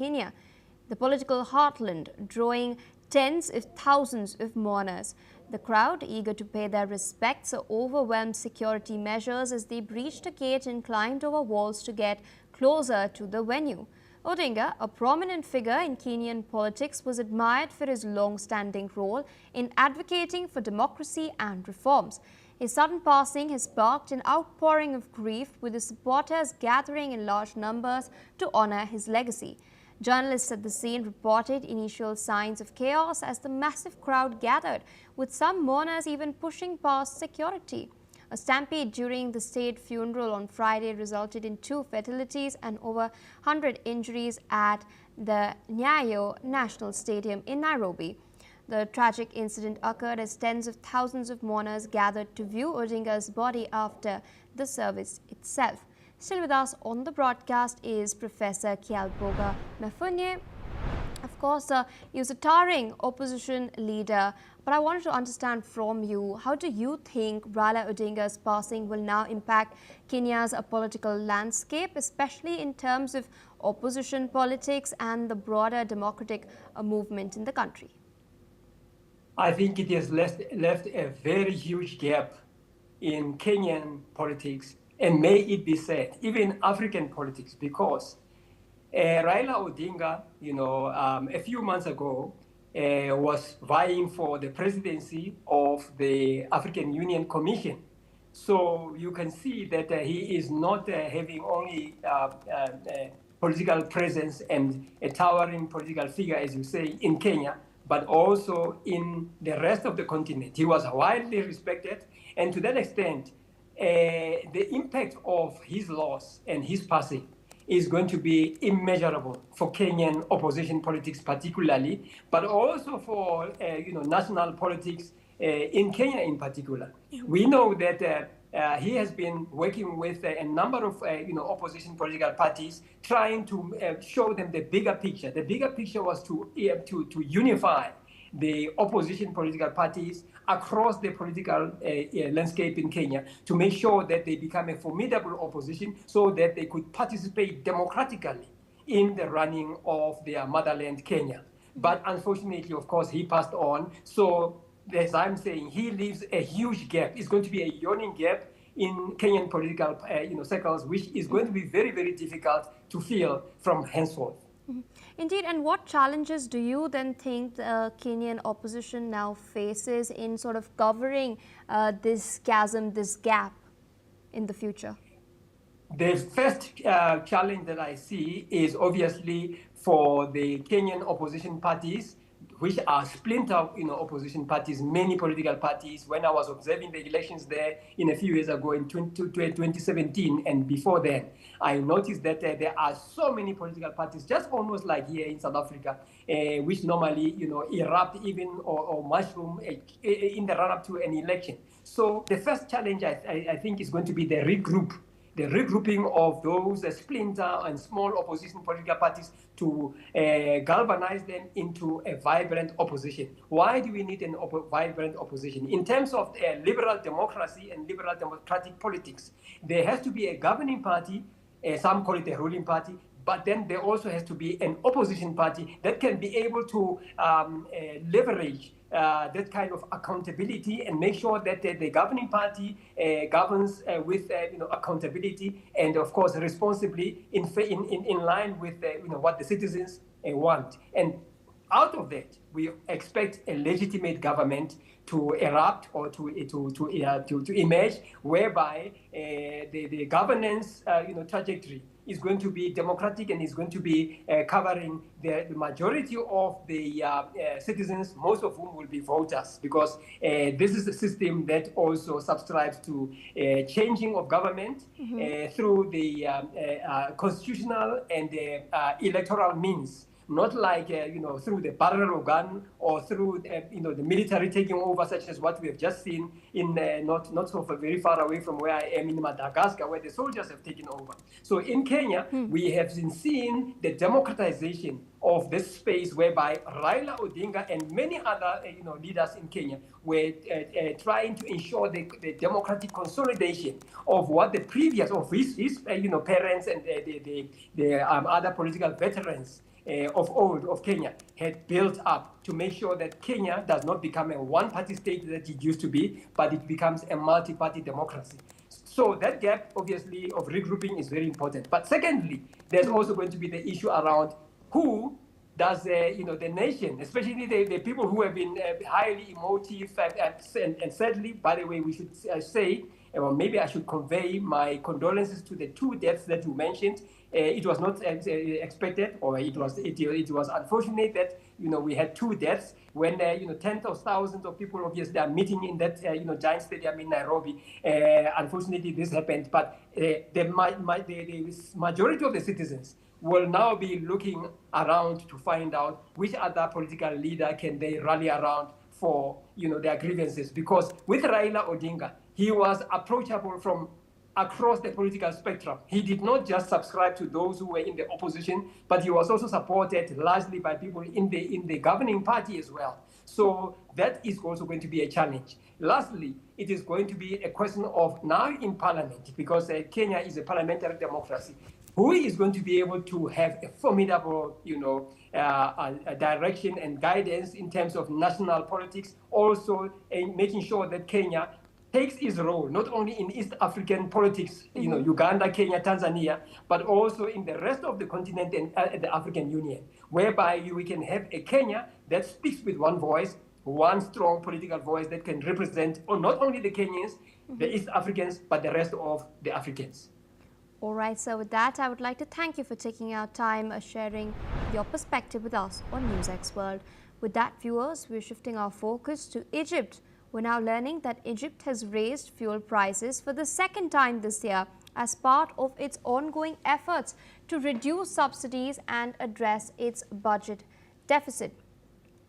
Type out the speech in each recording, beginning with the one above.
Kenya, the political heartland, drawing tens of thousands of mourners. The crowd, eager to pay their respects, overwhelmed security measures as they breached a gate and climbed over walls to get closer to the venue. Odinga, a prominent figure in Kenyan politics, was admired for his long-standing role in advocating for democracy and reforms. His sudden passing has sparked an outpouring of grief, with his supporters gathering in large numbers to honor his legacy. Journalists at the scene reported initial signs of chaos as the massive crowd gathered, with some mourners even pushing past security. A stampede during the state funeral on Friday resulted in 2 fatalities and over 100 injuries at the Nyayo National Stadium in Nairobi. The tragic incident occurred as tens of thousands of mourners gathered to view Odinga's body after the service itself. Still with us on the broadcast is Professor Kialboga Mefunye. Of course, he was a towering opposition leader, but I wanted to understand from you, how do you think Raila Odinga's passing will now impact Kenya's political landscape, especially in terms of opposition politics and the broader democratic movement in the country? I think it has left a very huge gap in Kenyan politics, and may it be said, even African politics, because Raila Odinga, a few months ago, was vying for the presidency of the African Union Commission. So you can see that he is not having only political presence and a towering political figure, as you say, in Kenya, but also in the rest of the continent. He was widely respected, and to that extent, the impact of his loss and his passing is going to be immeasurable for Kenyan opposition politics particularly, but also for national politics in Kenya in particular. We know that he has been working with a number of opposition political parties, trying to show them the bigger picture. The bigger picture was to unify the opposition political parties across the political landscape in Kenya, to make sure that they become a formidable opposition so that they could participate democratically in the running of their motherland, Kenya. But unfortunately, of course, he passed on. So as I'm saying, he leaves a huge gap. It's going to be a yawning gap in Kenyan political circles, which is going to be very, very difficult to fill from henceforth. Indeed, and what challenges do you then think the Kenyan opposition now faces in sort of covering this chasm, this gap in the future? The first challenge that I see is obviously for the Kenyan opposition parties, which are splinter opposition parties, many political parties. When I was observing the elections there a few years ago in 2017 and before then, I noticed that there are so many political parties, just almost like here in South Africa, which normally erupt even or mushroom in the run-up to an election. So the first challenge I think is going to be the regrouping of those splinter and small opposition political parties to galvanize them into a vibrant opposition. Why do we need a vibrant opposition? In terms of liberal democracy and liberal democratic politics, there has to be a governing party, some call it a ruling party, but then there also has to be an opposition party that can be able to leverage that kind of accountability and make sure that the governing party governs with accountability and, of course, responsibly in line with what the citizens want. And out of that, we expect a legitimate government to erupt or to emerge, whereby the governance trajectory is going to be democratic and is going to be covering the majority of the citizens, most of whom will be voters, because this is a system that also subscribes to changing of government through the constitutional and electoral means. Not like through the barrel of gun or through the military taking over, such as what we have just seen in not so very far away from where I am in Madagascar, where the soldiers have taken over. So in Kenya, we have been seeing the democratization of this space, whereby Raila Odinga and many other leaders in Kenya were trying to ensure the democratic consolidation of what the previous of his parents and the other political veterans of old of Kenya had built up to make sure that Kenya does not become a one-party state that it used to be, but it becomes a multi-party democracy. So that gap, obviously, of regrouping is very important. But secondly, there's also going to be the issue around who does the nation, especially the people who have been highly emotive, and sadly, by the way, we should say, or maybe I should convey my condolences to the two deaths that you mentioned. It was not expected, or it was unfortunate that we had two deaths when tens of thousands of people obviously are meeting in that giant stadium in Nairobi. Unfortunately, this happened, but the majority of the citizens will now be looking around to find out which other political leader can they rally around for their grievances. Because with Raila Odinga, he was approachable from across the political spectrum. He did not just subscribe to those who were in the opposition, but he was also supported largely by people in the governing party as well. So that is also going to be a challenge. Lastly, it is going to be a question of now in parliament, because Kenya is a parliamentary democracy. Who is going to be able to have a formidable, direction and guidance in terms of national politics, also in making sure that Kenya takes its role not only in East African politics, Uganda, Kenya, Tanzania, but also in the rest of the continent and the African Union, whereby we can have a Kenya that speaks with one voice, one strong political voice that can represent not only the Kenyans, the East Africans, but the rest of the Africans. All right, so with that, I would like to thank you for taking our time sharing your perspective with us on NewsX World. With that, viewers, we're shifting our focus to Egypt. We're now learning that Egypt has raised fuel prices for the second time this year as part of its ongoing efforts to reduce subsidies and address its budget deficit.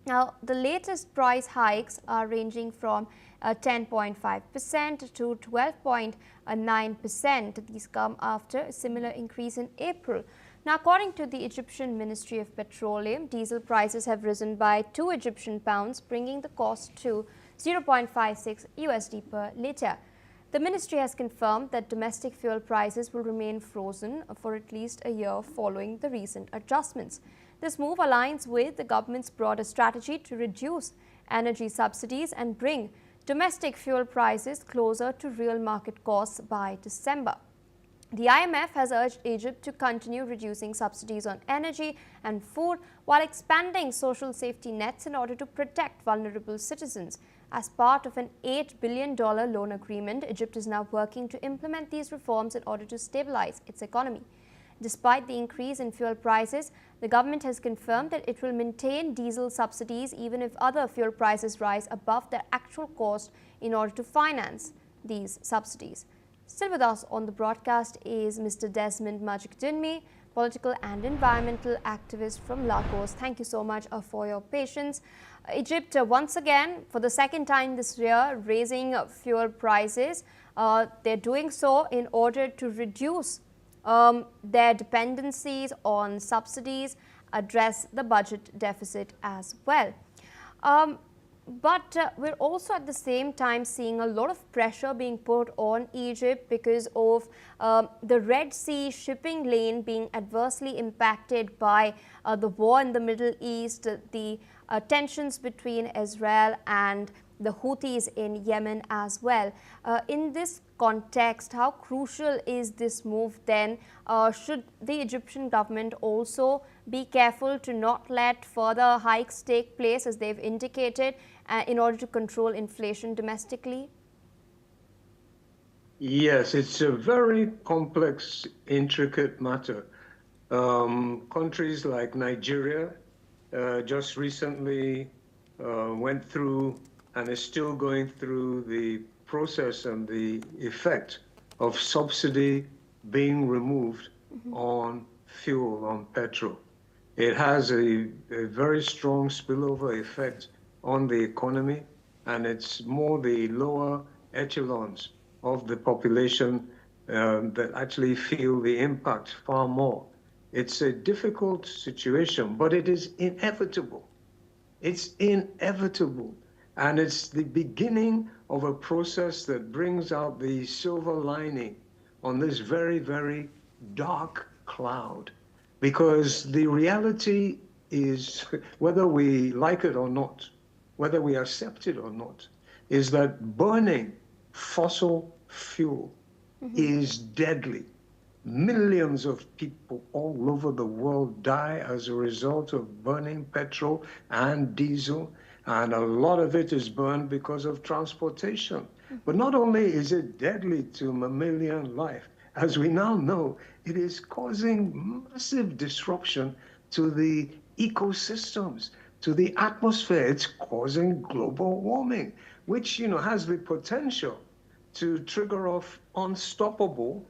Now, the latest price hikes are ranging from 10.5% to 12.9%. These come after a similar increase in April. Now, according to the Egyptian Ministry of Petroleum, diesel prices have risen by 2 Egyptian pounds, bringing the cost to 0.56 USD per litre. The ministry has confirmed that domestic fuel prices will remain frozen for at least a year following the recent adjustments. This move aligns with the government's broader strategy to reduce energy subsidies and bring domestic fuel prices closer to real market costs by December. The IMF has urged Egypt to continue reducing subsidies on energy and food while expanding social safety nets in order to protect vulnerable citizens. As part of an $8 billion loan agreement, Egypt is now working to implement these reforms in order to stabilize its economy. Despite the increase in fuel prices, the government has confirmed that it will maintain diesel subsidies even if other fuel prices rise above their actual cost in order to finance these subsidies. Still with us on the broadcast is Mr. Desmond Majikdunmi, political and environmental activist from Lagos. Thank you so much for your patience. Egypt, once again, for the second time this year, raising fuel prices. They're doing so in order to reduce their dependencies on subsidies, address the budget deficit as well. But we're also at the same time seeing a lot of pressure being put on Egypt because of the Red Sea shipping lane being adversely impacted by the war in the Middle East, the tensions between Israel and the Houthis in Yemen as well. In this context, how crucial is this move then? Should the Egyptian government also be careful to not let further hikes take place, as they've indicated, in order to control inflation domestically? Yes, it's a very complex, intricate matter. Countries like Nigeria just recently went through and is still going through the process and the effect of subsidy being removed on fuel, on petrol. It has a very strong spillover effect on the economy, and it's more the lower echelons of the population that actually feel the impact far more. It's a difficult situation, but it is inevitable. It's inevitable. And it's the beginning of a process that brings out the silver lining on this very, very dark cloud. because the reality is, whether we like it or not, whether we accept it or not, is that burning fossil fuel is deadly. Millions of people all over the world die as a result of burning petrol and diesel, and a lot of it is burned because of transportation. But not only is it deadly to mammalian life, as we now know, it is causing massive disruption to the ecosystems, to the atmosphere. It's causing global warming, which, has the potential to trigger off unstoppable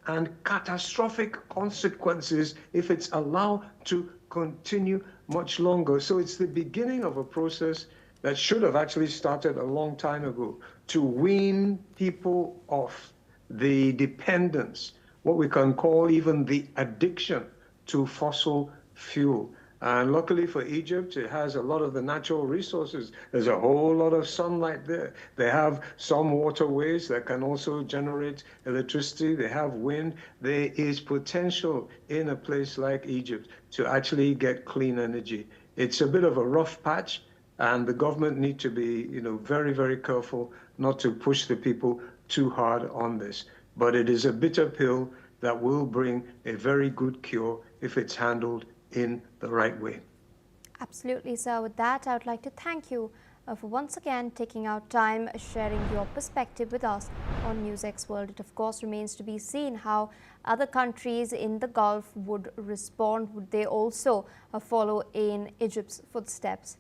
and catastrophic consequences if it's allowed to continue much longer. So it's the beginning of a process that should have actually started a long time ago to wean people off the dependence, what we can call even the addiction to fossil fuel. And luckily for Egypt, it has a lot of the natural resources. There's a whole lot of sunlight there. They have some waterways that can also generate electricity. They have wind. There is potential in a place like Egypt to actually get clean energy. It's a bit of a rough patch, and the government need to be, very, very careful not to push the people too hard on this. But it is a bitter pill that will bring a very good cure if it's handled in the right way. Absolutely, sir. With that, I would like to thank you for once again taking out time, sharing your perspective with us on NewsX World. It of course remains to be seen how other countries in the Gulf would respond. Would they also follow in Egypt's footsteps?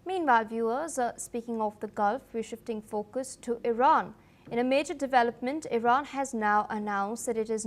Meanwhile, viewers, speaking of the Gulf, we're shifting focus to Iran. In a major development, Iran has now announced that it is